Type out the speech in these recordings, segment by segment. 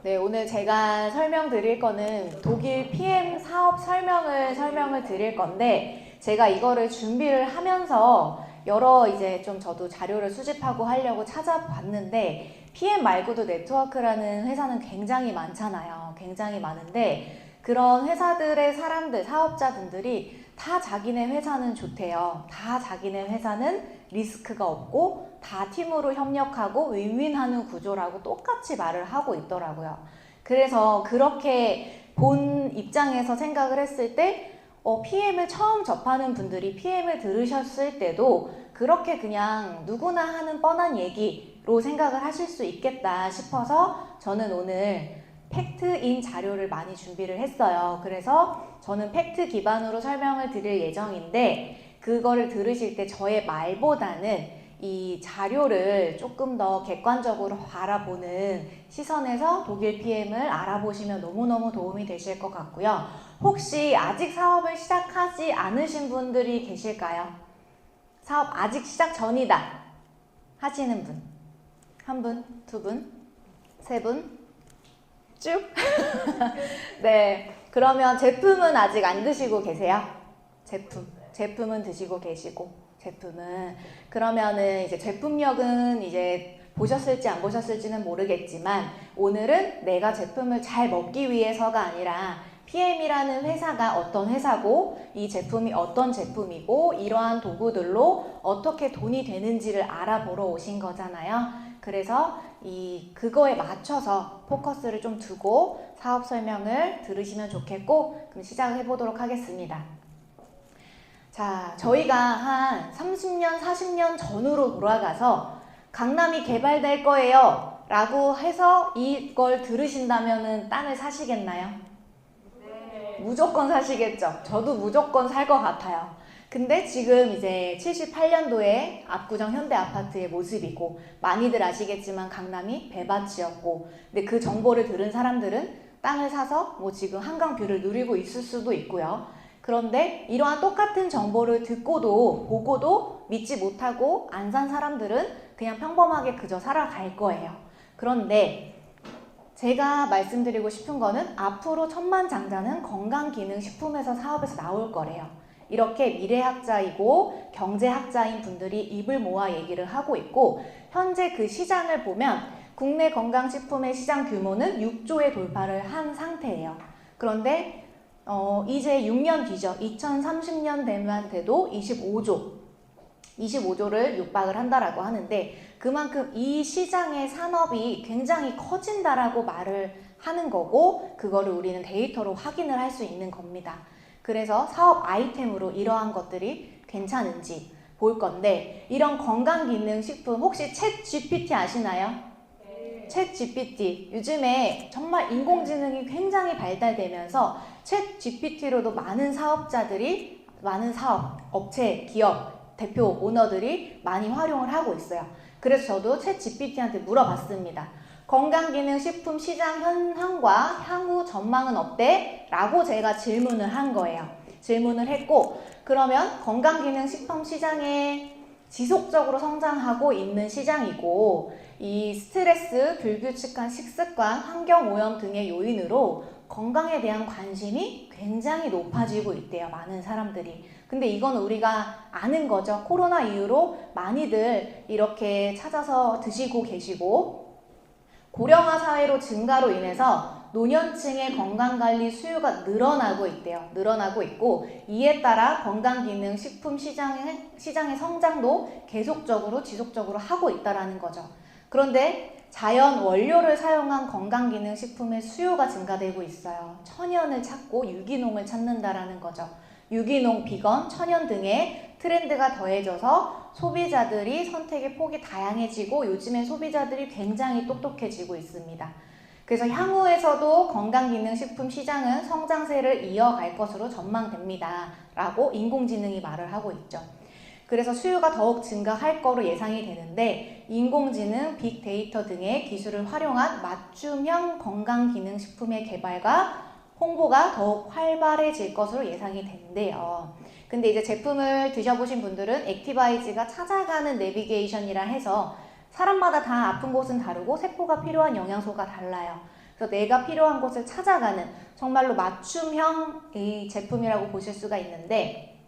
네, 오늘 제가 설명드릴 거는 독일 PM 사업 설명을 드릴 건데, 제가 이거를 준비를 하면서 여러 이제 좀 저도 자료를 수집하고 하려고 찾아봤는데, PM 말고도 네트워크라는 회사는 굉장히 많잖아요. 굉장히 많은데, 그런 회사들의 사람들, 사업자분들이 다 자기네 회사는 좋대요. 다 자기네 회사는 리스크가 없고 다 팀으로 협력하고 윈윈하는 구조라고 똑같이 말을 하고 있더라고요. 그래서 그렇게 본 입장에서 생각을 했을 때 PM을 처음 접하는 분들이 PM을 들으셨을 때도 그렇게 그냥 누구나 하는 뻔한 얘기로 생각을 하실 수 있겠다 싶어서 저는 오늘 팩트인 자료를 많이 준비를 했어요. 그래서 저는 팩트 기반으로 설명을 드릴 예정인데, 그거를 들으실 때 저의 말보다는 이 자료를 조금 더 객관적으로 바라보는 시선에서 독일 PM을 알아보시면 너무너무 도움이 되실 것 같고요. 혹시 아직 사업을 시작하지 않으신 분들이 계실까요? 사업 아직 시작 전이다 하시는 분? 한 분? 두 분? 세 분? 쭉? 네, 그러면 제품은 아직 안 드시고 계세요? 제품은 드시고 계시고, 그러면은 이제 제품력은 이제 보셨을지 안 보셨을지는 모르겠지만, 오늘은 내가 제품을 잘 먹기 위해서가 아니라 PM이라는 회사가 어떤 회사고, 이 제품이 어떤 제품이고, 이러한 도구들로 어떻게 돈이 되는지를 알아보러 오신 거잖아요. 그래서 그거에 맞춰서 포커스를 좀 두고 사업 설명을 들으시면 좋겠고, 그럼 시작을 해보도록 하겠습니다. 자, 저희가 한 30년, 40년 전으로 돌아가서 강남이 개발될 거예요 라고 해서 이걸 들으신다면 땅을 사시겠나요? 네. 무조건 사시겠죠. 저도 무조건 살 것 같아요. 근데 지금 이제 78년도에 압구정 현대아파트의 모습이고, 많이들 아시겠지만 강남이 배밭이었고, 근데 그 정보를 들은 사람들은 땅을 사서 뭐 지금 한강뷰를 누리고 있을 수도 있고요. 그런데 이러한 똑같은 정보를 듣고도 보고도 믿지 못하고 안 산 사람들은 그냥 평범하게 그저 살아갈 거예요. 그런데 제가 말씀드리고 싶은 거는 앞으로 천만장자는 건강기능식품에서 사업에서 나올 거래요. 이렇게 미래학자이고 경제학자인 분들이 입을 모아 얘기를 하고 있고, 현재 그 시장을 보면 국내 건강식품의 시장 규모는 6조에 돌파를 한 상태예요. 그런데 이제 6년 뒤죠. 2030년 되만 돼도 25조를 육박을 한다라고 하는데, 그만큼 이 시장의 산업이 굉장히 커진다라고 말을 하는 거고, 그거를 우리는 데이터로 확인을 할 수 있는 겁니다. 그래서 사업 아이템으로 이러한 것들이 괜찮은지 볼 건데, 이런 건강기능식품 혹시 챗 GPT 아시나요? 네. 챗 GPT 요즘에 정말 인공지능이 굉장히 발달되면서 챗 GPT로도 많은 사업자들이, 많은 사업, 업체, 기업, 대표, 오너들이 많이 활용을 하고 있어요. 그래서 저도 챗 GPT한테 물어봤습니다. 건강기능식품 시장 현황과 향후 전망은 어때? 라고 제가 질문을 한 거예요. 질문을 했고, 그러면 건강기능식품 시장에 지속적으로 성장하고 있는 시장이고, 이 스트레스, 불규칙한 식습관, 환경오염 등의 요인으로 건강에 대한 관심이 굉장히 높아지고 있대요. 많은 사람들이. 근데 이건 우리가 아는 거죠. 코로나 이후로 많이들 이렇게 찾아서 드시고 계시고, 고령화 사회로 증가로 인해서 노년층의 건강관리 수요가 늘어나고 있대요. 늘어나고 있고, 이에 따라 건강기능식품 시장의 성장도 계속적으로 지속적으로 하고 있다는 거죠. 그런데 자연 원료를 사용한 건강기능식품의 수요가 증가되고 있어요. 천연을 찾고 유기농을 찾는다라는 거죠. 유기농, 비건, 천연 등의 트렌드가 더해져서 소비자들이 선택의 폭이 다양해지고, 요즘엔 소비자들이 굉장히 똑똑해지고 있습니다. 그래서 향후에서도 건강기능식품 시장은 성장세를 이어갈 것으로 전망됩니다 라고 인공지능이 말을 하고 있죠. 그래서 수요가 더욱 증가할 거로 예상이 되는데, 인공지능, 빅데이터 등의 기술을 활용한 맞춤형 건강기능식품의 개발과 홍보가 더욱 활발해질 것으로 예상이 된대요. 근데 이제 제품을 드셔보신 분들은 액티바이즈가 찾아가는 내비게이션이라 해서 사람마다 다 아픈 곳은 다르고 세포가 필요한 영양소가 달라요. 그래서 내가 필요한 곳을 찾아가는 정말로 맞춤형 이 제품이라고 보실 수가 있는데,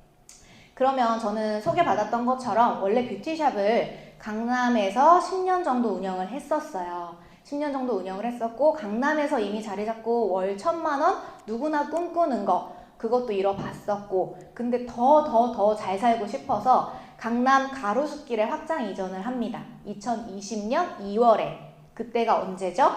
그러면 저는 소개받았던 것처럼 원래 뷰티샵을 강남에서 10년 정도 운영을 했었어요. 10년 정도 운영을 했었고, 강남에서 이미 자리 잡고 월 1,000만 원 누구나 꿈꾸는 거, 그것도 이뤄봤었고, 근데 더 잘 살고 싶어서 강남 가로수길에 확장 이전을 합니다. 2020년 2월에. 그때가 언제죠?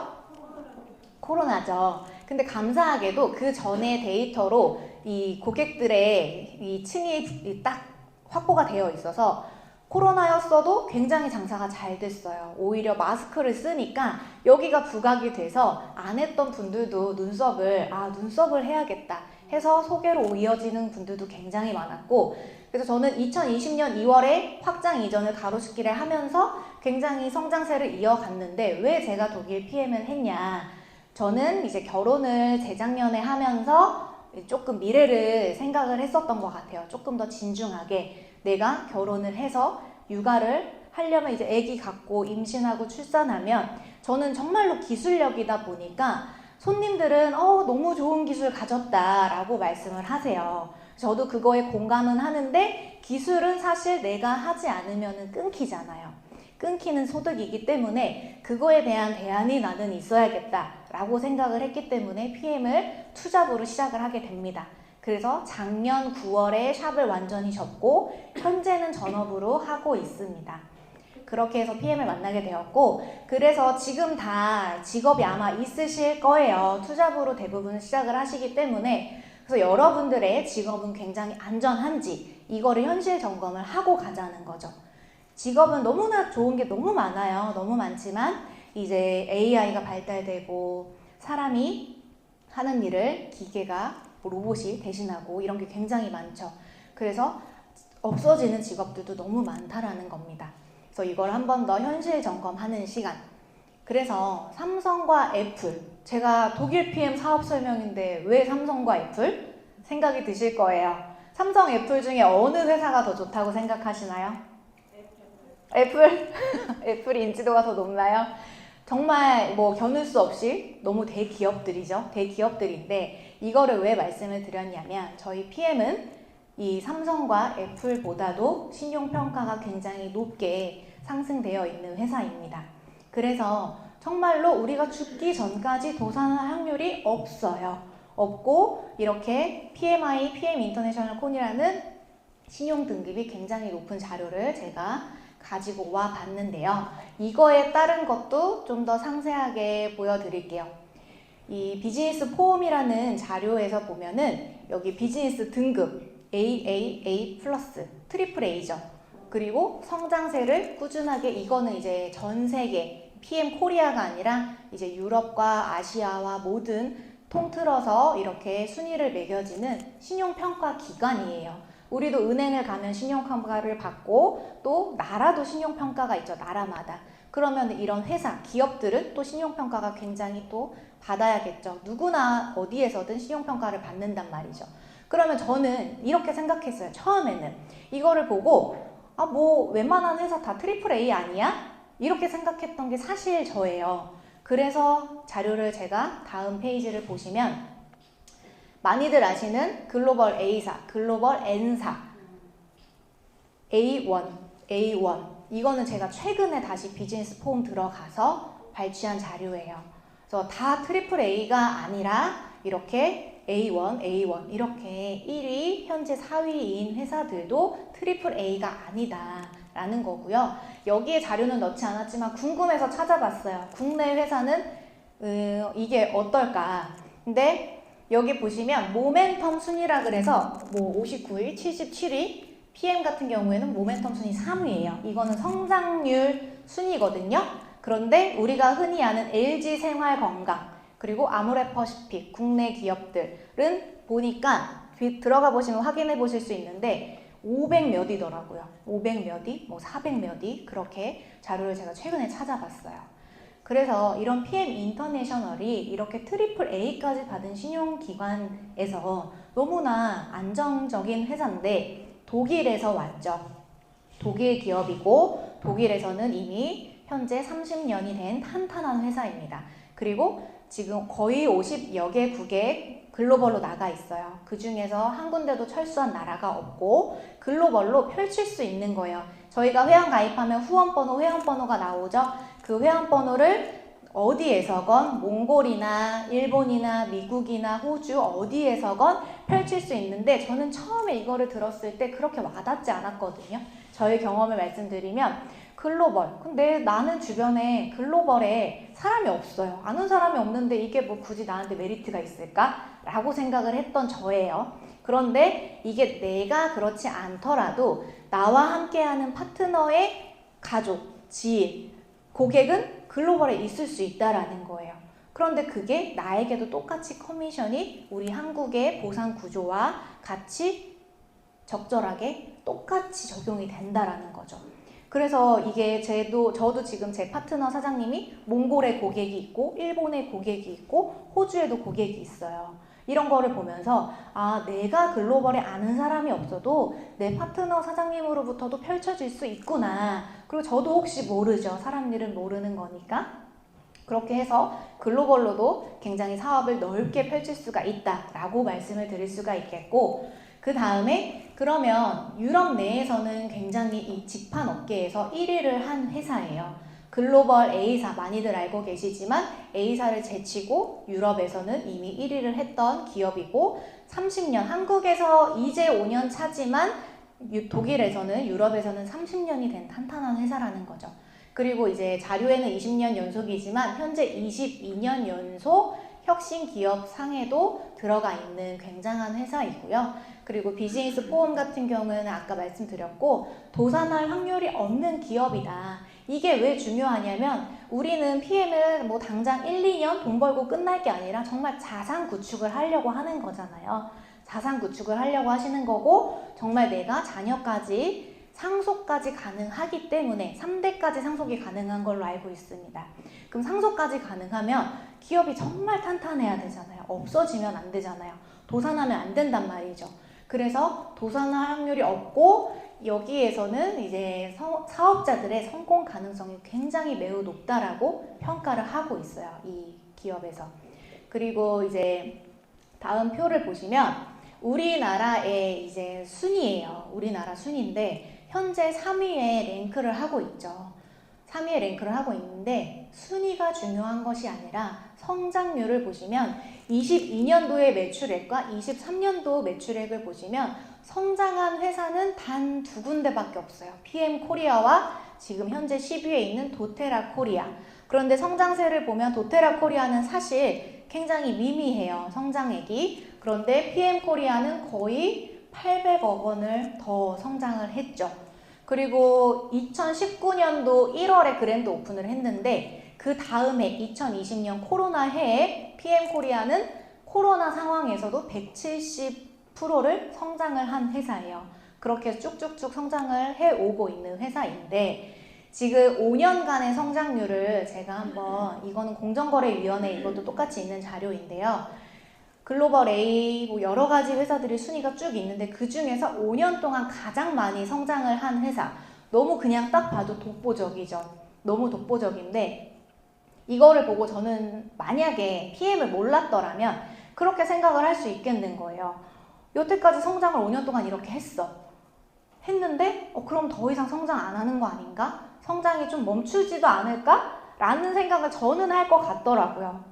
코로나죠. 근데 감사하게도 그 전에 데이터로 이 고객들의 이 층이 딱 확보가 되어 있어서 코로나였어도 굉장히 장사가 잘 됐어요. 오히려 마스크를 쓰니까 여기가 부각이 돼서 안 했던 분들도 눈썹을 해야겠다 해서 소개로 이어지는 분들도 굉장히 많았고, 그래서 저는 2020년 2월에 확장 이전을 가로수길에 하면서 굉장히 성장세를 이어갔는데, 왜 제가 독일 PM을 했냐? 저는 이제 결혼을 재작년에 하면서 조금 미래를 생각을 했었던 것 같아요. 조금 더 진중하게 내가 결혼을 해서 육아를 하려면 이제 아기 갖고 임신하고 출산하면 저는 정말로 기술력이다 보니까 손님들은 너무 좋은 기술 가졌다라고 말씀을 하세요. 저도 그거에 공감은 하는데, 기술은 사실 내가 하지 않으면 끊기잖아요. 끊기는 소득이기 때문에 그거에 대한 대안이 나는 있어야겠다라고 생각을 했기 때문에 PM을 투잡으로 시작을 하게 됩니다. 그래서 작년 9월에 샵을 완전히 접고 현재는 전업으로 하고 있습니다. 그렇게 해서 PM을 만나게 되었고, 그래서 지금 다 직업이 아마 있으실 거예요. 투잡으로 대부분 시작을 하시기 때문에. 그래서 여러분들의 직업은 굉장히 안전한지 이거를 현실 점검을 하고 가자는 거죠. 직업은 너무나 좋은 게 너무 많아요. 너무 많지만 이제 AI가 발달되고 사람이 하는 일을 기계가 로봇이 대신하고 이런 게 굉장히 많죠. 그래서 없어지는 직업들도 너무 많다라는 겁니다. 그래서 이걸 한 번 더 현실 점검하는 시간. 그래서 삼성과 애플, 제가 독일 PM 사업 설명인데 왜 삼성과 애플? 생각이 드실 거예요. 삼성, 애플 중에 어느 회사가 더 좋다고 생각하시나요? 애플? 애플이 인지도가 더 높나요? 정말 뭐 겨눌 수 없이 너무 대기업들이죠. 대기업들인데 이거를 왜 말씀을 드렸냐면, 저희 PM은 이 삼성과 애플보다도 신용평가가 굉장히 높게 상승되어 있는 회사입니다. 그래서 정말로 우리가 죽기 전까지 도산할 확률이 없어요. 없고 이렇게 PMI, PM 인터내셔널 콘이라는 신용 등급이 굉장히 높은 자료를 제가 가지고 와 봤는데요. 이거에 따른 것도 좀 더 상세하게 보여드릴게요. 이 비즈니스 폼이라는 자료에서 보면은 여기 비즈니스 등급 AAA 플러스, 트리플 A죠. 그리고 성장세를 꾸준하게, 이거는 이제 전 세계 PM 코리아가 아니라 이제 유럽과 아시아와 모든 통틀어서 이렇게 순위를 매겨지는 신용평가 기관이에요. 우리도 은행을 가면 신용평가를 받고 또 나라도 신용평가가 있죠. 나라마다. 그러면 이런 회사, 기업들은 또 신용평가가 굉장히 또 받아야겠죠. 누구나 어디에서든 신용평가를 받는단 말이죠. 그러면 저는 이렇게 생각했어요. 처음에는 이거를 보고 뭐 웬만한 회사 다 트리플 A 아니야? 이렇게 생각했던 게 사실 저예요. 그래서 자료를 제가 다음 페이지를 보시면 많이들 아시는 글로벌 A사, 글로벌 N사, A1 이거는 제가 최근에 다시 비즈니스 폼 들어가서 발췌한 자료예요. 그래서 다 트리플 A가 아니라 이렇게 A1 이렇게 1위, 현재 4위인 회사들도 트리플 A가 아니다 라는 거고요. 여기에 자료는 넣지 않았지만 궁금해서 찾아봤어요. 국내 회사는 이게 어떨까. 근데 여기 보시면 모멘텀 순위라 그래서 뭐 59위, 77위, PM 같은 경우에는 모멘텀 순위 3위예요. 이거는 성장률 순위거든요. 그런데 우리가 흔히 아는 LG생활건강 그리고 아모레퍼시픽 국내 기업들은 보니까 들어가 보시면 확인해 보실 수 있는데 500 몇이더라고요. 500 몇이, 뭐 400 몇이 그렇게 자료를 제가 최근에 찾아봤어요. 그래서 이런 PM 인터내셔널이 이렇게 트리플 A까지 받은 신용기관에서 너무나 안정적인 회사인데 독일에서 왔죠. 독일 기업이고 독일에서는 이미 현재 30년이 된 탄탄한 회사입니다. 그리고 지금 거의 50여 개국에 글로벌로 나가 있어요. 그 중에서 한 군데도 철수한 나라가 없고 글로벌로 펼칠 수 있는 거예요. 저희가 회원 가입하면 후원번호, 회원번호가 나오죠. 그 회원번호를 어디에서건 몽골이나 일본이나 미국이나 호주 어디에서건 펼칠 수 있는데 저는 처음에 이거를 들었을 때 그렇게 와닿지 않았거든요. 저의 경험을 말씀드리면 글로벌. 근데 나는 주변에 글로벌에 사람이 없어요. 아는 사람이 없는데 이게 뭐 굳이 나한테 메리트가 있을까? 라고 생각을 했던 저예요. 그런데 이게 내가 그렇지 않더라도 나와 함께하는 파트너의 가족, 지인, 고객은 글로벌에 있을 수 있다라는 거예요. 그런데 그게 나에게도 똑같이 커미션이 우리 한국의 보상 구조와 같이 적절하게 똑같이 적용이 된다라는 거죠. 그래서 이게 저도 지금 제 파트너 사장님이 몽골에 고객이 있고 일본에 고객이 있고 호주에도 고객이 있어요. 이런 거를 보면서 아, 내가 글로벌에 아는 사람이 없어도 내 파트너 사장님으로부터도 펼쳐질 수 있구나. 그리고 저도 혹시 모르죠. 사람 일은 모르는 거니까. 그렇게 해서 글로벌로도 굉장히 사업을 넓게 펼칠 수가 있다라고 말씀을 드릴 수가 있겠고, 그 다음에 그러면 유럽 내에서는 굉장히 이 직판 업계에서 1위를 한 회사예요. 글로벌 A사 많이들 알고 계시지만 A사를 제치고 유럽에서는 이미 1위를 했던 기업이고 30년, 한국에서 이제 5년 차지만 독일에서는 유럽에서는 30년이 된 탄탄한 회사라는 거죠. 그리고 이제 자료에는 20년 연속이지만 현재 22년 연속 혁신 기업 상에도 들어가 있는 굉장한 회사이고요. 그리고 비즈니스 포럼 같은 경우는 아까 말씀드렸고 도산할 확률이 없는 기업이다. 이게 왜 중요하냐면 우리는 PM을 뭐 당장 1, 2년 돈 벌고 끝날 게 아니라 정말 자산 구축을 하려고 하는 거잖아요. 자산 구축을 하려고 하시는 거고 정말 내가 자녀까지 상속까지 가능하기 때문에 3대까지 상속이 가능한 걸로 알고 있습니다. 그럼 상속까지 가능하면 기업이 정말 탄탄해야 되잖아요. 없어지면 안 되잖아요. 도산하면 안 된단 말이죠. 그래서 도산할 확률이 없고 여기에서는 이제 사업자들의 성공 가능성이 굉장히 매우 높다라고 평가를 하고 있어요. 이 기업에서. 그리고 이제 다음 표를 보시면 우리나라의 이제 순위예요. 우리나라 순위인데 현재 3위에 랭크를 하고 있죠. 3위에 랭크를 하고 있는데 순위가 중요한 것이 아니라 성장률을 보시면 22년도의 매출액과 23년도 매출액을 보시면 성장한 회사는 단 2군데밖에 없어요. PM코리아와 지금 현재 10위에 있는 도테라 코리아. 그런데 성장세를 보면 도테라 코리아는 사실 굉장히 미미해요. 성장액이. 그런데 PM코리아는 거의 800억 원을 더 성장을 했죠. 그리고 2019년도 1월에 그랜드 오픈을 했는데 그 다음에 2020년 코로나 해에 PM코리아는 코로나 상황에서도 170%를 성장을 한 회사예요. 그렇게 쭉쭉쭉 성장을 해오고 있는 회사인데 지금 5년간의 성장률을 제가 한번 이거는 공정거래위원회 이것도 똑같이 있는 자료인데요. 글로벌 A 뭐 여러 가지 회사들이 순위가 쭉 있는데 그 중에서 5년 동안 가장 많이 성장을 한 회사. 너무 그냥 딱 봐도 독보적이죠. 너무 독보적인데 이거를 보고 저는 만약에 PM을 몰랐더라면 그렇게 생각을 할 수 있겠는 거예요. 여태까지 성장을 5년 동안 이렇게 했는데 그럼 더 이상 성장 안 하는 거 아닌가? 성장이 좀 멈추지도 않을까? 라는 생각을 저는 할 것 같더라고요.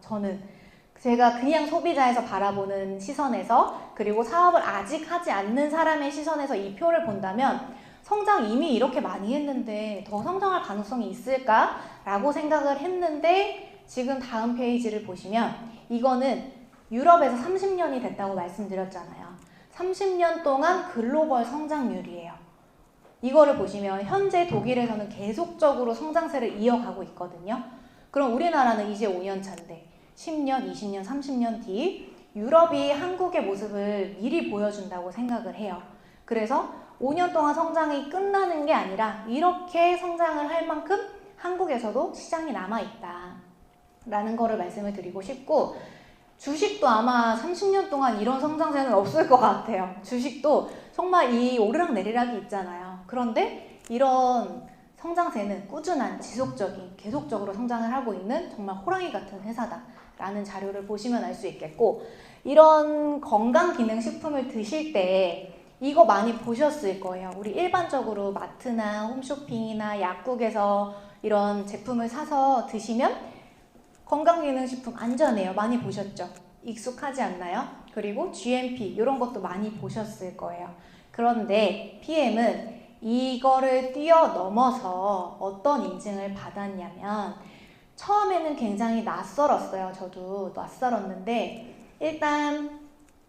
제가 그냥 소비자에서 바라보는 시선에서 그리고 사업을 아직 하지 않는 사람의 시선에서 이 표를 본다면 성장 이미 이렇게 많이 했는데 더 성장할 가능성이 있을까? 라고 생각을 했는데 지금 다음 페이지를 보시면 이거는 유럽에서 30년이 됐다고 말씀드렸잖아요. 30년 동안 글로벌 성장률이에요. 이거를 보시면 현재 독일에서는 계속적으로 성장세를 이어가고 있거든요. 그럼 우리나라는 이제 5년 차인데 10년, 20년, 30년 뒤 유럽이 한국의 모습을 미리 보여준다고 생각을 해요. 그래서 5년 동안 성장이 끝나는 게 아니라 이렇게 성장을 할 만큼 한국에서도 시장이 남아있다 라는 거를 말씀을 드리고 싶고 주식도 아마 30년 동안 이런 성장세는 없을 것 같아요. 주식도 정말 이 오르락내리락이 있잖아요. 그런데 이런 성장세는 꾸준한, 지속적인, 계속적으로 성장을 하고 있는 정말 호랑이 같은 회사다 라는 자료를 보시면 알 수 있겠고, 이런 건강기능식품을 드실 때 이거 많이 보셨을 거예요. 우리 일반적으로 마트나 홈쇼핑이나 약국에서 이런 제품을 사서 드시면 건강기능식품 안전해요. 많이 보셨죠? 익숙하지 않나요? 그리고 GMP 이런 것도 많이 보셨을 거예요. 그런데 PM은 이거를 뛰어넘어서 어떤 인증을 받았냐면, 처음에는 굉장히 낯설었어요. 저도 낯설었는데, 일단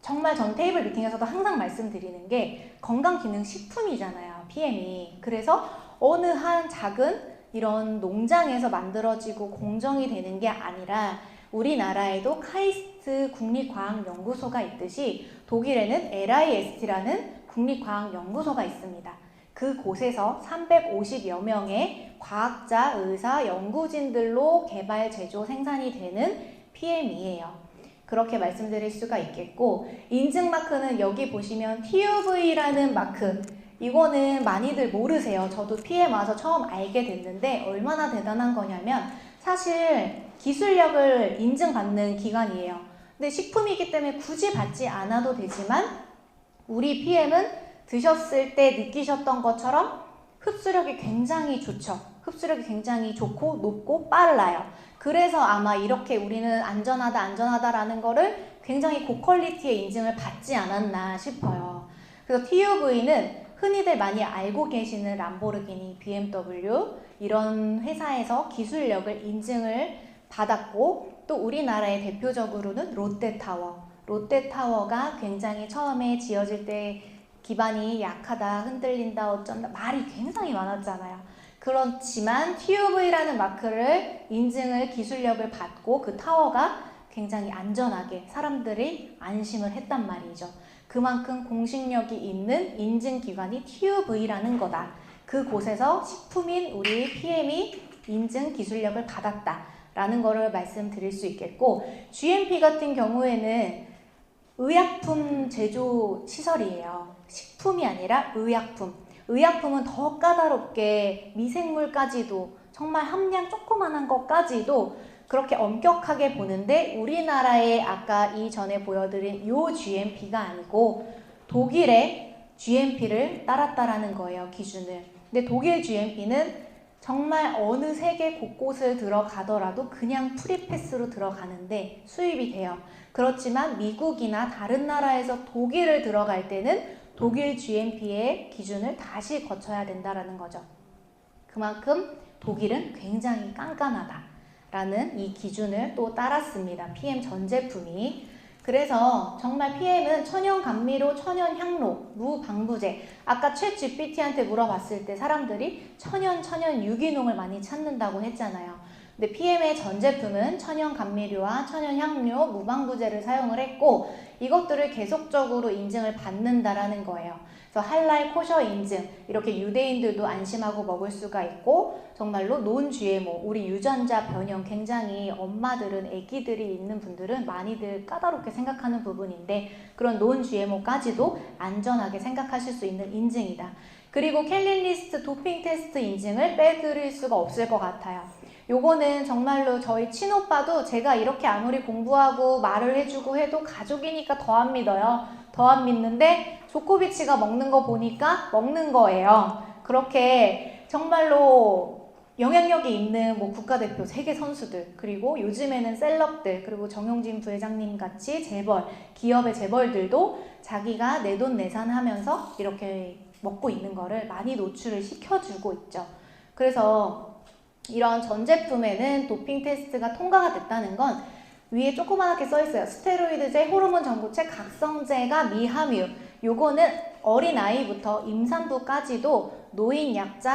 정말 전 테이블 미팅에서도 항상 말씀드리는 게 건강기능식품이잖아요, PM이. 그래서 어느 한 작은 이런 농장에서 만들어지고 공정이 되는 게 아니라, 우리나라에도 카이스트 국립과학연구소가 있듯이 독일에는 LIST라는 국립과학연구소가 있습니다. 그곳에서 350여 명의 과학자, 의사, 연구진들로 개발, 제조, 생산이 되는 PM이에요. 그렇게 말씀드릴 수가 있겠고, 인증 마크는 여기 보시면 TUV라는 마크, 이거는 많이들 모르세요. 저도 PM 와서 처음 알게 됐는데 얼마나 대단한 거냐면, 사실 기술력을 인증받는 기관이에요. 근데 식품이기 때문에 굳이 받지 않아도 되지만, 우리 PM은 드셨을 때 느끼셨던 것처럼 흡수력이 굉장히 좋죠. 흡수력이 굉장히 좋고 높고 빨라요. 그래서 아마 이렇게 우리는 안전하다라는 거를 굉장히 고퀄리티의 인증을 받지 않았나 싶어요. 그래서 TUV는 흔히들 많이 알고 계시는 람보르기니, BMW 이런 회사에서 기술력을 인증을 받았고, 또 우리나라의 대표적으로는 롯데타워. 롯데타워가 굉장히 처음에 지어질 때 기반이 약하다, 흔들린다, 어쩐다 말이 굉장히 많았잖아요. 그렇지만 TUV라는 마크를 인증을, 기술력을 받고 그 타워가 굉장히 안전하게 사람들이 안심을 했단 말이죠. 그만큼 공신력이 있는 인증기관이 TUV라는 거다. 그곳에서 식품인 우리 PM이 인증 기술력을 받았다라는 거를 말씀드릴 수 있겠고, GMP 같은 경우에는 의약품 제조 시설이에요. 식품이 아니라 의약품. 의약품은 더 까다롭게 미생물까지도, 정말 함량 조그만한 것까지도 그렇게 엄격하게 보는데, 우리나라의 아까 이전에 보여드린 요 GMP가 아니고 독일의 GMP를 따랐다라는 거예요, 기준을. 근데 독일 GMP는 정말 어느 세계 곳곳을 들어가더라도 그냥 프리패스로 들어가는데 수입이 돼요. 그렇지만 미국이나 다른 나라에서 독일을 들어갈 때는 독일 GMP의 기준을 다시 거쳐야 된다라는 거죠. 그만큼 독일은 굉장히 깐깐하다라는 이 기준을 또 따랐습니다. PM 전 제품이. 그래서 정말 PM은 천연 감미료, 천연 향료, 무방부제. 아까 챗 GPT한테 물어봤을 때 사람들이 천연 유기농을 많이 찾는다고 했잖아요. 근데 PM의 전 제품은 천연 감미료와 천연 향료, 무방부제를 사용을 했고, 이것들을 계속적으로 인증을 받는다라는 거예요. 그래서 할랄 코셔 인증, 이렇게 유대인들도 안심하고 먹을 수가 있고, 정말로 논 GMO, 우리 유전자 변형, 굉장히 엄마들은, 아기들이 있는 분들은 많이들 까다롭게 생각하는 부분인데, 그런 논 GMO까지도 안전하게 생각하실 수 있는 인증이다. 그리고 캘린리스트 도핑 테스트 인증을 빼드릴 수가 없을 것 같아요. 요거는 정말로 저희 친오빠도 제가 이렇게 아무리 공부하고 말을 해주고 해도 가족이니까 더 안 믿어요. 더 안 믿는데 조코비치가 먹는 거 보니까 먹는 거예요. 그렇게 정말로 영향력이 있는 뭐 국가대표 세계 선수들, 그리고 요즘에는 셀럽들, 그리고 정용진 부회장님 같이 재벌, 기업의 재벌들도 자기가 내돈내산 하면서 이렇게 먹고 있는 거를 많이 노출을 시켜주고 있죠. 그래서 이런 전 제품에는 도핑 테스트가 통과가 됐다는 건 위에 조그맣게 써있어요. 스테로이드제, 호르몬 전구체, 각성제가 미함유. 요거는 어린아이부터 임산부까지도 노인, 약자,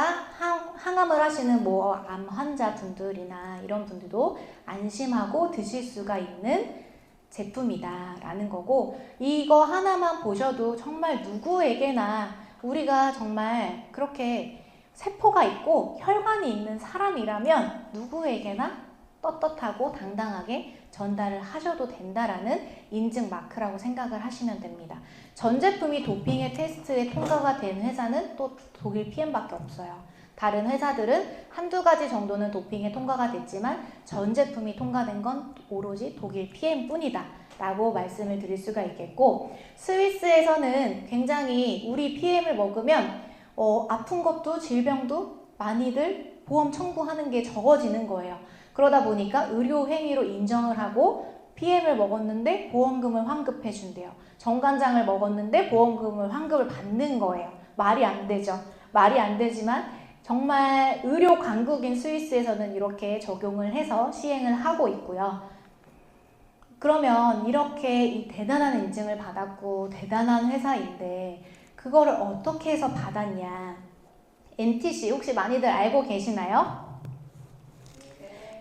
항암을 하시는 뭐 암 환자분들이나 이런 분들도 안심하고 드실 수가 있는 제품이다 라는 거고, 이거 하나만 보셔도 정말 누구에게나, 우리가 정말 그렇게 세포가 있고 혈관이 있는 사람이라면 누구에게나 떳떳하고 당당하게 전달을 하셔도 된다라는 인증 마크라고 생각을 하시면 됩니다. 전 제품이 도핑의 테스트에 통과가 된 회사는 또 독일 PM밖에 없어요. 다른 회사들은 한두 가지 정도는 도핑에 통과가 됐지만 전 제품이 통과된 건 오로지 독일 PM뿐이다 라고 말씀을 드릴 수가 있겠고, 스위스에서는 굉장히 우리 PM을 먹으면 아픈 것도 질병도 많이들 보험 청구하는 게 적어지는 거예요. 그러다 보니까 의료 행위로 인정을 하고 PM을 먹었는데 보험금을 환급해 준대요. 정관장을 먹었는데 보험금을 환급을 받는 거예요. 말이 안 되죠. 말이 안 되지만 정말 의료 강국인 스위스에서는 이렇게 적용을 해서 시행을 하고 있고요. 그러면 이렇게 이 대단한 인증을 받았고 대단한 회사인데 그거를 어떻게 해서 받았냐? NTC 혹시 많이들 알고 계시나요?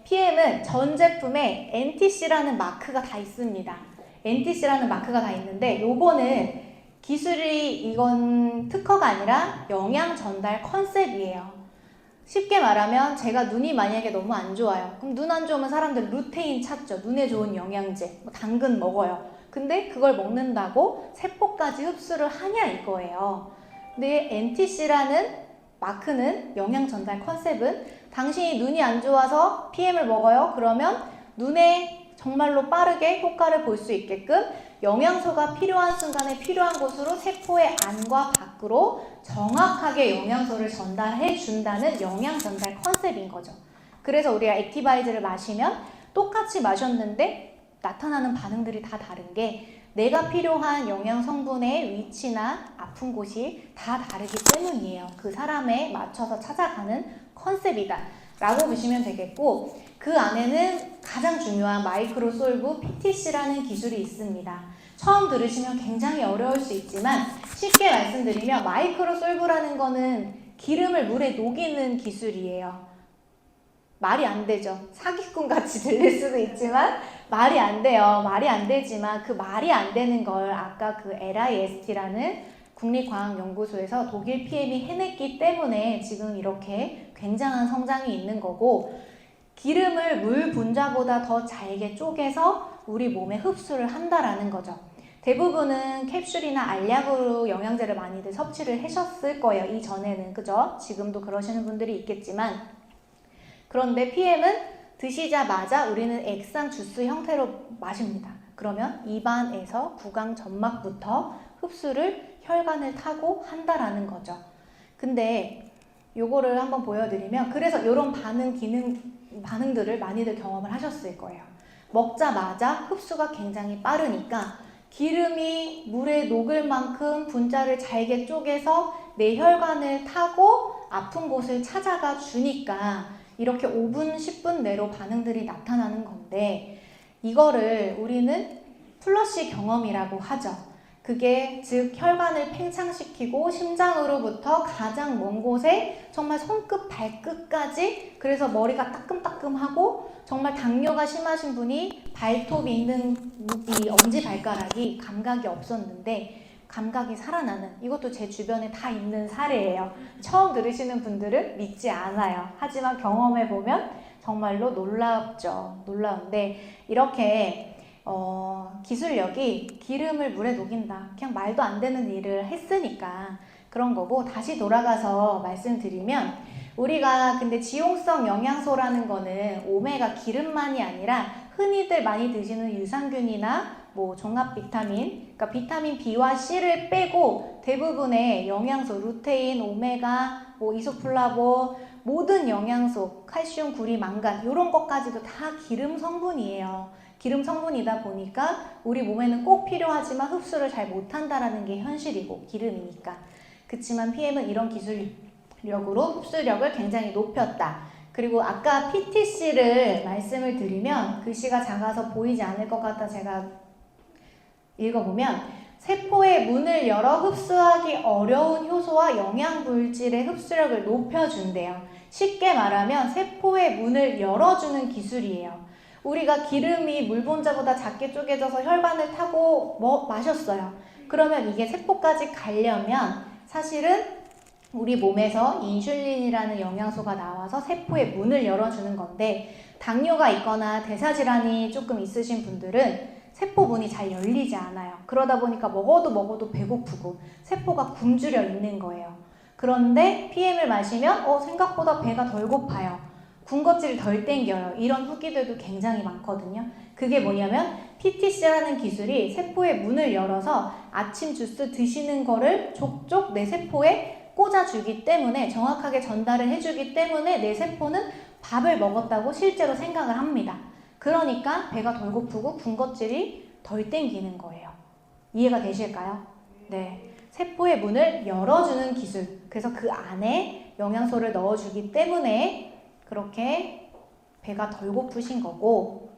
PM은 전 제품에 NTC라는 마크가 다 있습니다. NTC라는 마크가 다 있는데 요거는 이건 특허가 아니라 영양 전달 컨셉이에요. 쉽게 말하면 제가 눈이 만약에 너무 안 좋아요. 그럼 눈 안 좋으면 사람들 루테인 찾죠. 눈에 좋은 영양제, 당근 먹어요. 근데 그걸 먹는다고 세포까지 흡수를 하냐 이거예요. 근데 NTC라는 마크는 영양 전달 컨셉은 당신이 눈이 안 좋아서 PM을 먹어요. 그러면 눈에 정말로 빠르게 효과를 볼 수 있게끔 영양소가 필요한 순간에 필요한 곳으로 세포의 안과 밖으로 정확하게 영양소를 전달해 준다는 영양 전달 컨셉인 거죠. 그래서 우리가 액티바이즈를 마시면 똑같이 마셨는데 나타나는 반응들이 다 다른 게 내가 필요한 영양 성분의 위치나 아픈 곳이 다 다르기 때문이에요. 그 사람에 맞춰서 찾아가는 컨셉이다 라고 보시면 되겠고, 그 안에는 가장 중요한 마이크로솔브 PTC라는 기술이 있습니다. 처음 들으시면 굉장히 어려울 수 있지만 쉽게 말씀드리면 마이크로솔브라는 거는 기름을 물에 녹이는 기술이에요. 말이 안 되죠. 사기꾼 같이 들릴 수도 있지만 말이 안 돼요. 말이 안 되지만 그 말이 안 되는 걸 아까 그 LIST라는 국립과학연구소에서 독일 PM이 해냈기 때문에 지금 이렇게 굉장한 성장이 있는 거고, 기름을 물 분자보다 더 잘게 쪼개서 우리 몸에 흡수를 한다라는 거죠. 대부분은 캡슐이나 알약으로 영양제를 많이들 섭취를 하셨을 거예요. 이전에는. 그죠? 지금도 그러시는 분들이 있겠지만, 그런데 PM은 드시자마자 우리는 액상 주스 형태로 마십니다. 그러면 입안에서 구강 점막부터 흡수를 혈관을 타고 한다라는 거죠. 근데 요거를 한번 보여드리면, 그래서 이런 반응들을 많이들 경험을 하셨을 거예요. 먹자마자 흡수가 굉장히 빠르니까 기름이 물에 녹을 만큼 분자를 잘게 쪼개서 내 혈관을 타고 아픈 곳을 찾아가 주니까 이렇게 5분, 10분 내로 반응들이 나타나는 건데, 이거를 우리는 플러시 경험이라고 하죠. 그게 즉 혈관을 팽창시키고 심장으로부터 가장 먼 곳에 정말 손끝 발끝까지, 그래서 머리가 따끔따끔하고 정말 당뇨가 심하신 분이 발톱이 있는 이 엄지발가락이 감각이 없었는데 감각이 살아나는, 이것도 제 주변에 다 있는 사례예요. 처음 들으시는 분들은 믿지 않아요. 하지만 경험해보면 정말로 놀랍죠. 놀라운데 이렇게 기술력이 기름을 물에 녹인다, 그냥 말도 안 되는 일을 했으니까 그런 거고, 다시 돌아가서 말씀드리면 우리가 근데 지용성 영양소라는 거는 오메가 기름만이 아니라 흔히들 많이 드시는 유산균이나 뭐 종합 비타민, 그러니까 비타민 B와 C를 빼고 대부분의 영양소, 루테인, 오메가, 뭐 이소플라보, 모든 영양소, 칼슘, 구리, 망간 이런 것까지도 다 기름 성분이에요. 기름 성분이다 보니까 우리 몸에는 꼭 필요하지만 흡수를 잘 못한다라는 게 현실이고 기름이니까. 그치만 PM은 이런 기술력으로 흡수력을 굉장히 높였다. 그리고 아까 PTC를 말씀을 드리면 글씨가 작아서 보이지 않을 것 같아 제가 읽어보면, 세포의 문을 열어 흡수하기 어려운 효소와 영양물질의 흡수력을 높여준대요. 쉽게 말하면 세포의 문을 열어주는 기술이에요. 우리가 기름이 물분자보다 작게 쪼개져서 혈관을 타고 마셨어요. 그러면 이게 세포까지 가려면 사실은 우리 몸에서 인슐린이라는 영양소가 나와서 세포의 문을 열어주는 건데, 당뇨가 있거나 대사질환이 조금 있으신 분들은 세포 문이 잘 열리지 않아요. 그러다 보니까 먹어도 배고프고 세포가 굶주려 있는 거예요. 그런데 PM을 마시면 생각보다 배가 덜 고파요. 군것질을 덜 땡겨요. 이런 후기들도 굉장히 많거든요. 그게 뭐냐면 PTC라는 기술이 세포의 문을 열어서 아침 주스 드시는 거를 족족 내 세포에 꽂아주기 때문에, 정확하게 전달을 해주기 때문에 내 세포는 밥을 먹었다고 실제로 생각을 합니다. 그러니까 배가 덜 고프고 군것질이 덜 땡기는 거예요. 이해가 되실까요? 네. 세포의 문을 열어주는 기술. 그래서 그 안에 영양소를 넣어주기 때문에 그렇게 배가 덜 고프신 거고,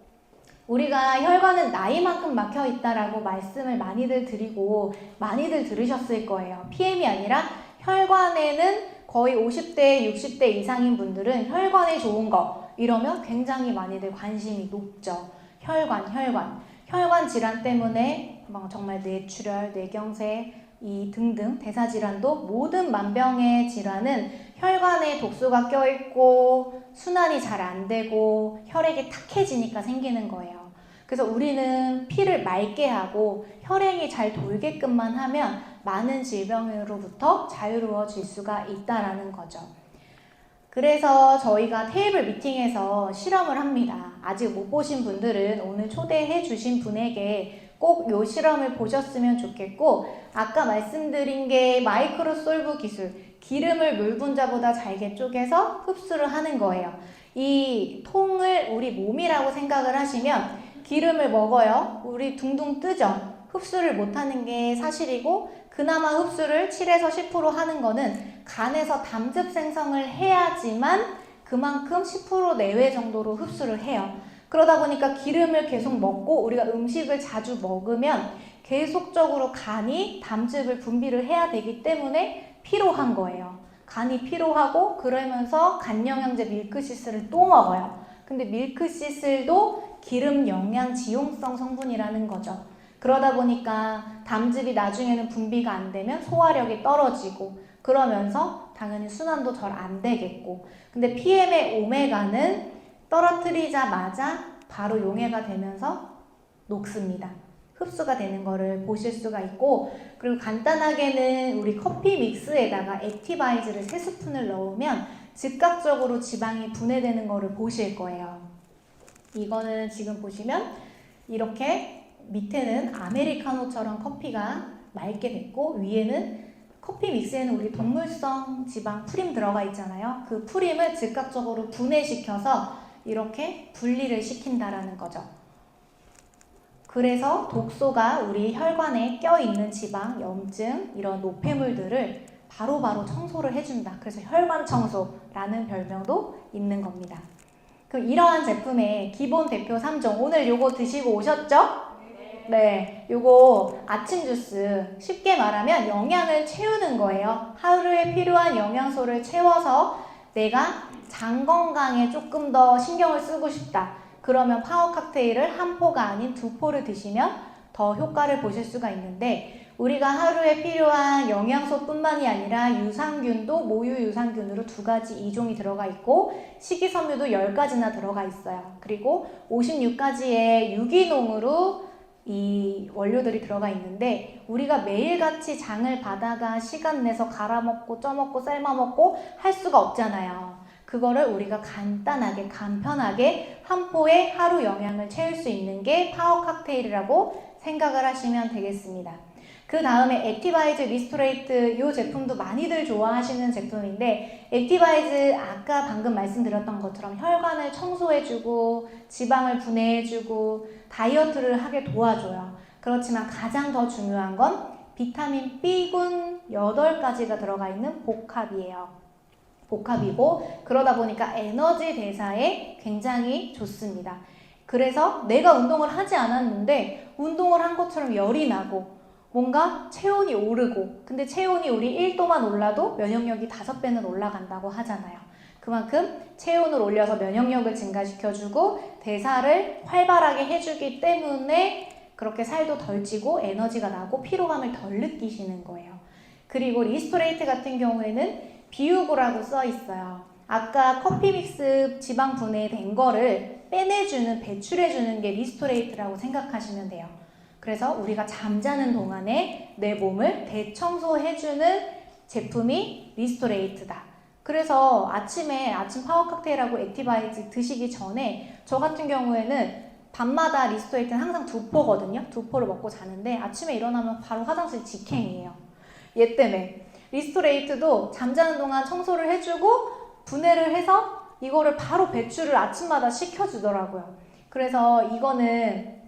우리가 혈관은 나이만큼 막혀 있다라고 말씀을 많이들 드리고 많이들 들으셨을 거예요. PM이 아니라 혈관에는 거의 50대, 60대 이상인 분들은 혈관에 좋은 거 이러면 굉장히 많이들 관심이 높죠. 혈관 질환 때문에 정말 뇌출혈, 뇌경색 이 등등 대사질환도, 모든 만병의 질환은 혈관에 독소가 껴있고 순환이 잘 안 되고 혈액이 탁해지니까 생기는 거예요. 그래서 우리는 피를 맑게 하고 혈액이 잘 돌게끔만 하면 많은 질병으로부터 자유로워질 수가 있다라는 거죠. 그래서 저희가 테이블 미팅에서 실험을 합니다. 아직 못 보신 분들은 오늘 초대해 주신 분에게 꼭 이 실험을 보셨으면 좋겠고, 아까 말씀드린 게 마이크로솔브 기술, 기름을 물 분자보다 잘게 쪼개서 흡수를 하는 거예요. 이 통을 우리 몸이라고 생각을 하시면 기름을 먹어요. 우리 둥둥 뜨죠. 흡수를 못하는 게 사실이고, 그나마 흡수를 7에서 10% 하는 거는 간에서 담즙 생성을 해야지만 그만큼 10% 내외 정도로 흡수를 해요. 그러다 보니까 기름을 계속 먹고 우리가 음식을 자주 먹으면 계속적으로 간이 담즙을 분비를 해야 되기 때문에 피로한 거예요. 간이 피로하고, 그러면서 간영양제 밀크시슬을 또 먹어요. 근데 밀크시슬도 기름 영양 지용성 성분이라는 거죠. 그러다 보니까 담즙이 나중에는 분비가 안 되면 소화력이 떨어지고, 그러면서 당연히 순환도 잘 안 되겠고, 근데 PM의 오메가는 떨어뜨리자마자 바로 용해가 되면서 녹습니다. 흡수가 되는 거를 보실 수가 있고, 그리고 간단하게는 우리 커피 믹스에다가 액티바이즈를 3스푼을 넣으면 즉각적으로 지방이 분해되는 거를 보실 거예요. 이거는 지금 보시면 이렇게 밑에는 아메리카노처럼 커피가 맑게 됐고, 위에는 커피 믹스에는 우리 동물성 지방 프림 들어가 있잖아요. 그 프림을 즉각적으로 분해시켜서 이렇게 분리를 시킨다라는 거죠. 그래서 독소가 우리 혈관에 껴있는 지방, 염증, 이런 노폐물들을 바로바로 청소를 해준다. 그래서 혈관 청소라는 별명도 있는 겁니다. 그럼 이러한 제품의 기본 대표 3종, 오늘 요거 드시고 오셨죠? 네, 요거 아침 주스, 쉽게 말하면 영양을 채우는 거예요. 하루에 필요한 영양소를 채워서 내가 장 건강에 조금 더 신경을 쓰고 싶다. 그러면 파워 칵테일을 한 포가 아닌 2포를 드시면 더 효과를 보실 수가 있는데, 우리가 하루에 필요한 영양소뿐만이 아니라 유산균도 모유 유산균으로 2가지 2종이 들어가 있고, 식이섬유도 10가지나 들어가 있어요. 그리고 56가지의 유기농으로 이 원료들이 들어가 있는데, 우리가 매일같이 장을 봐다가 시간 내서 갈아먹고 쪄먹고 삶아먹고 할 수가 없잖아요. 그거를 우리가 간단하게 간편하게 한 포에 하루 영양을 채울 수 있는 게 파워 칵테일이라고 생각을 하시면 되겠습니다. 그 다음에 액티바이즈 리스토레이트, 이 제품도 많이들 좋아하시는 제품인데, 액티바이즈 아까 방금 말씀드렸던 것처럼 혈관을 청소해주고 지방을 분해해주고 다이어트를 하게 도와줘요. 그렇지만 가장 더 중요한 건 비타민 B군 8가지가 들어가 있는 복합이고, 그러다 보니까 에너지 대사에 굉장히 좋습니다. 그래서 내가 운동을 하지 않았는데 운동을 한 것처럼 열이 나고 뭔가 체온이 오르고, 근데 체온이 우리 1도만 올라도 면역력이 5배는 올라간다고 하잖아요. 그만큼 체온을 올려서 면역력을 증가시켜주고 대사를 활발하게 해주기 때문에 그렇게 살도 덜 찌고 에너지가 나고 피로감을 덜 느끼시는 거예요. 그리고 리스토레이트 같은 경우에는 비우고라고 써 있어요. 아까 커피 믹스 지방 분해된 거를 빼내주는, 배출해주는 게 리스토레이트라고 생각하시면 돼요. 그래서 우리가 잠자는 동안에 내 몸을 대청소해주는 제품이 리스토레이트다. 그래서 아침에 아침 파워 칵테일하고 액티바이즈 드시기 전에 저 같은 경우에는 밤마다 리스토레이트는 항상 2포거든요. 2포를 먹고 자는데 아침에 일어나면 바로 화장실 직행이에요. 얘 때문에. 리스토레이트도 잠자는 동안 청소를 해주고 분해를 해서 이거를 바로 배출을 아침마다 시켜주더라고요. 그래서 이거는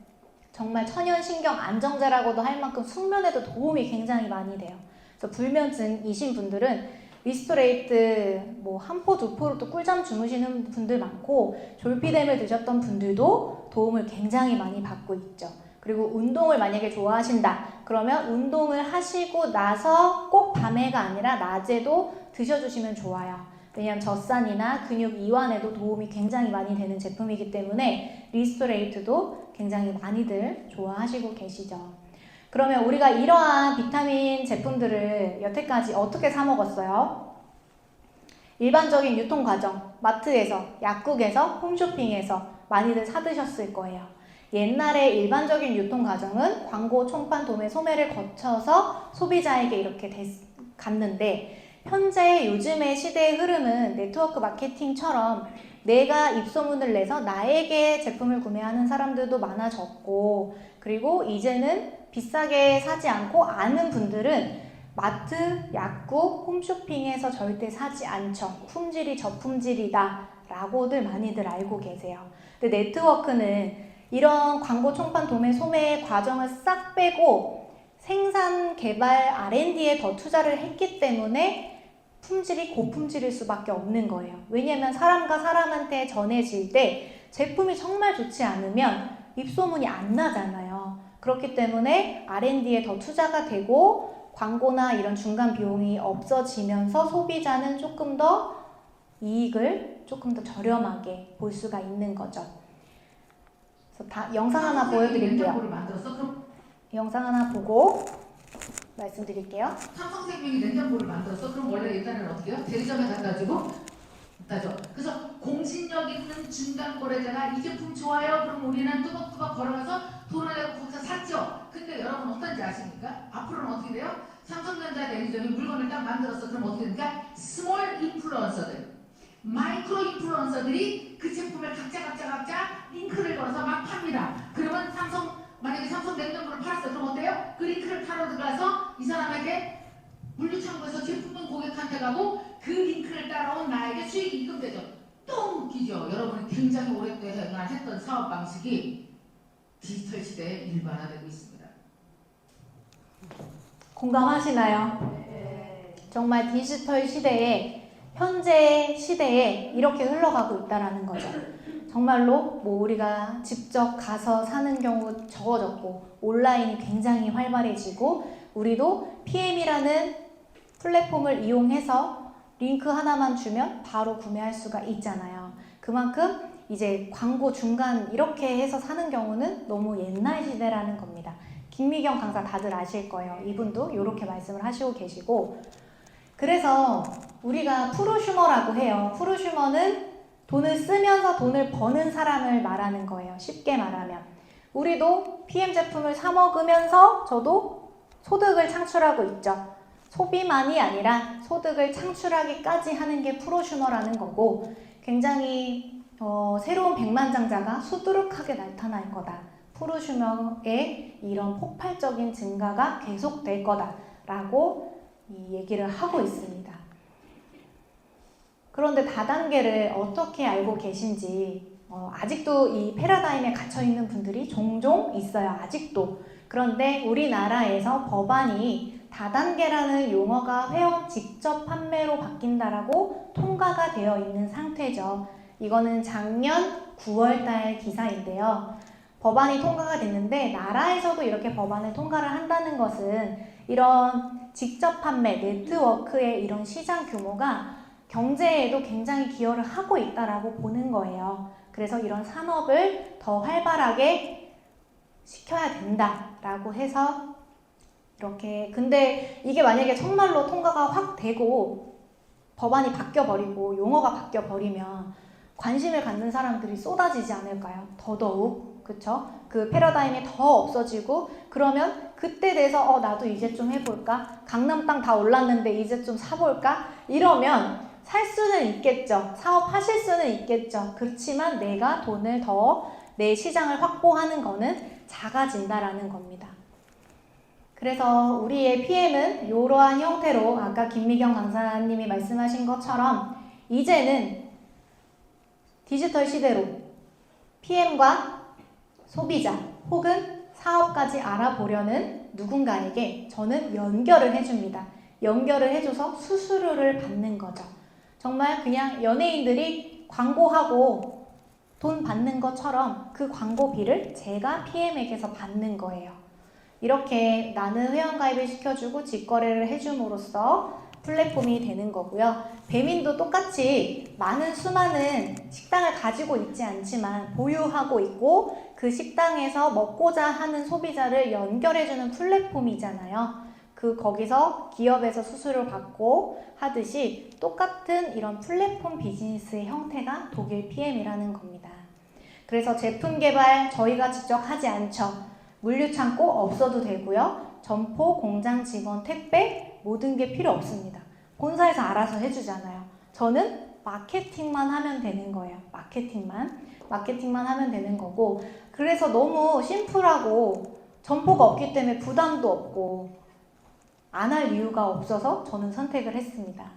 정말 천연신경 안정제라고도 할 만큼 숙면에도 도움이 굉장히 많이 돼요. 그래서 불면증이신 분들은 리스토레이트 뭐 1포, 2포로 또 꿀잠 주무시는 분들 많고 졸피뎀을 드셨던 분들도 도움을 굉장히 많이 받고 있죠. 그리고 운동을 만약에 좋아하신다 그러면 운동을 하시고 나서 꼭 밤에가 아니라 낮에도 드셔주시면 좋아요. 왜냐하면 젖산이나 근육 이완에도 도움이 굉장히 많이 되는 제품이기 때문에 리스토레이트도 굉장히 많이들 좋아하시고 계시죠. 그러면 우리가 이러한 비타민 제품들을 여태까지 어떻게 사 먹었어요? 일반적인 유통과정, 마트에서, 약국에서, 홈쇼핑에서 많이들 사 드셨을 거예요. 옛날에 일반적인 유통과정은 광고, 총판, 도매, 소매를 거쳐서 소비자에게 이렇게 갔는데 현재 요즘의 시대의 흐름은 네트워크 마케팅처럼 내가 입소문을 내서 나에게 제품을 구매하는 사람들도 많아졌고 그리고 이제는 비싸게 사지 않고 아는 분들은 마트, 약국, 홈쇼핑에서 절대 사지 않죠. 품질이 저품질이다 라고들 많이들 알고 계세요. 근데 네트워크는 이런 광고, 총판, 도매, 소매의 과정을 싹 빼고 생산, 개발, R&D에 더 투자를 했기 때문에 품질이 고품질일 수밖에 없는 거예요. 왜냐면 사람과 사람한테 전해질 때 제품이 정말 좋지 않으면 입소문이 안 나잖아요. 그렇기 때문에 R&D에 더 투자가 되고 광고나 이런 중간 비용이 없어지면서 소비자는 조금 더 이익을 조금 더 저렴하게 볼 수가 있는 거죠. 그래서 영상 하나 보여드릴게요. 영상 하나 보고 말씀드릴게요. 삼성생명이 냉장고를 만들었어? 그럼 원래 일단은 어떻게 해요? 대리점에 갖다 주고 따져. 그래서 공신력 있는 중간 거래자가 이 제품 좋아요. 그럼 우리는 뚜벅뚜벅 걸어가서 돈을 내고 거기서 샀죠. 근데 여러분 어떤지 아십니까? 앞으로는 어떻게 돼요? 삼성전자 대리점이 물건을 딱 만들었어. 그럼 어떻게 됩니까? 스몰 인플루언서들, 마이크로 인플루언서들이 그 제품을 각자 링크를 걸어서 막 팝니다. 그러면 만약에 삼성 냉장고를 팔았어. 그럼 어때요? 그 링크를 타러 들어가서 이 사람에게 물류창고에서 제품은 고객한테 가고 그 링크를 따라온 나에게 수익이 입금되죠. 또 웃기죠. 여러분이 굉장히 오랫동안 했던 사업 방식이 디지털 시대에 일반화되고 있습니다. 공감하시나요? 네. 정말 디지털 시대에 현재 시대에 이렇게 흘러가고 있다라는 거죠. 정말로 뭐 우리가 직접 가서 사는 경우 적어졌고 온라인이 굉장히 활발해지고 우리도 PM이라는 플랫폼을 이용해서 링크 하나만 주면 바로 구매할 수가 있잖아요. 그만큼 이제 광고 중간 이렇게 해서 사는 경우는 너무 옛날 시대라는 겁니다. 김미경 강사 다들 아실 거예요. 이분도 이렇게 말씀을 하시고 계시고 그래서 우리가 프로슈머라고 해요. 프로슈머는 돈을 쓰면서 돈을 버는 사람을 말하는 거예요. 쉽게 말하면 우리도 PM 제품을 사 먹으면서 저도 소득을 창출하고 있죠. 소비만이 아니라 소득을 창출하기까지 하는 게 프로슈머라는 거고 굉장히 새로운 백만장자가 수두룩하게 나타날 거다. 프로슈머의 이런 폭발적인 증가가 계속될 거다라고 이 얘기를 하고 있습니다. 그런데 다단계를 어떻게 알고 계신지 아직도 이 패러다임에 갇혀있는 분들이 종종 있어요. 아직도. 그런데 우리나라에서 법안이 다단계라는 용어가 회원 직접 판매로 바뀐다라고 통과가 되어 있는 상태죠. 이거는 작년 9월달 기사인데요. 법안이 통과가 됐는데 나라에서도 이렇게 법안을 통과를 한다는 것은 이런 직접 판매, 네트워크의 이런 시장 규모가 경제에도 굉장히 기여를 하고 있다라고 보는 거예요. 그래서 이런 산업을 더 활발하게 시켜야 된다라고 해서 이렇게 근데 이게 만약에 정말로 통과가 확 되고 법안이 바뀌어버리고 용어가 바뀌어버리면 관심을 갖는 사람들이 쏟아지지 않을까요? 더더욱 그쵸? 그 패러다임이 더 없어지고 그러면 그때 돼서 나도 이제 좀 해볼까? 강남 땅 다 올랐는데 이제 좀 사볼까? 이러면 살 수는 있겠죠. 사업하실 수는 있겠죠. 그렇지만 내가 돈을 더 내 시장을 확보하는 거는 작아진다라는 겁니다. 그래서 우리의 PM은 이러한 형태로 아까 김미경 강사님이 말씀하신 것처럼 이제는 디지털 시대로 PM과 소비자 혹은 사업까지 알아보려는 누군가에게 저는 연결을 해줍니다. 연결을 해줘서 수수료를 받는 거죠. 정말 그냥 연예인들이 광고하고 돈 받는 것처럼 그 광고비를 제가 PM에게서 받는 거예요. 이렇게 나는 회원가입을 시켜주고 직거래를 해줌으로써 플랫폼이 되는 거고요. 배민도 똑같이 수많은 식당을 가지고 있지 않지만 보유하고 있고 그 식당에서 먹고자 하는 소비자를 연결해주는 플랫폼이잖아요. 거기서 기업에서 수수료 받고 하듯이 똑같은 이런 플랫폼 비즈니스의 형태가 독일 PM이라는 겁니다. 그래서 제품 개발 저희가 직접 하지 않죠. 물류창고 없어도 되고요. 점포, 공장 직원, 택배 모든 게 필요 없습니다. 본사에서 알아서 해주잖아요. 저는 마케팅만 하면 되는 거예요. 마케팅만 하면 되는 거고 그래서 너무 심플하고 점포가 없기 때문에 부담도 없고 안 할 이유가 없어서 저는 선택을 했습니다.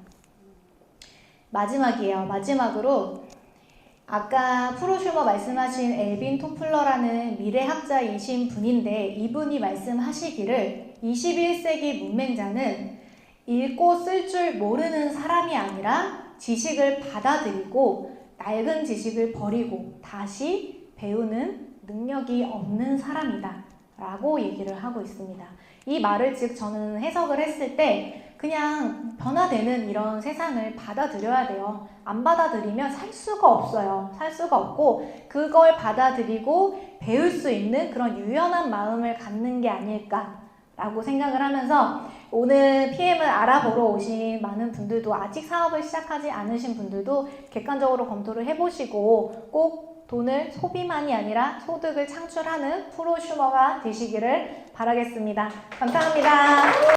마지막이에요. 마지막으로 아까 프로슈머 말씀하신 엘빈 토플러라는 미래학자이신 분인데 이분이 말씀하시기를 21세기 문맹자는 읽고 쓸 줄 모르는 사람이 아니라 지식을 받아들이고 낡은 지식을 버리고 다시 배우는 능력이 없는 사람이다 라고 얘기를 하고 있습니다. 이 말을 즉 저는 해석을 했을 때 그냥 변화되는 이런 세상을 받아들여야 돼요. 안 받아들이면 살 수가 없어요. 살 수가 없고 그걸 받아들이고 배울 수 있는 그런 유연한 마음을 갖는 게 아닐까라고 생각을 하면서 오늘 PM을 알아보러 오신 많은 분들도 아직 사업을 시작하지 않으신 분들도 객관적으로 검토를 해보시고 꼭 돈을 소비만이 아니라 소득을 창출하는 프로슈머가 되시기를 바라겠습니다. 감사합니다.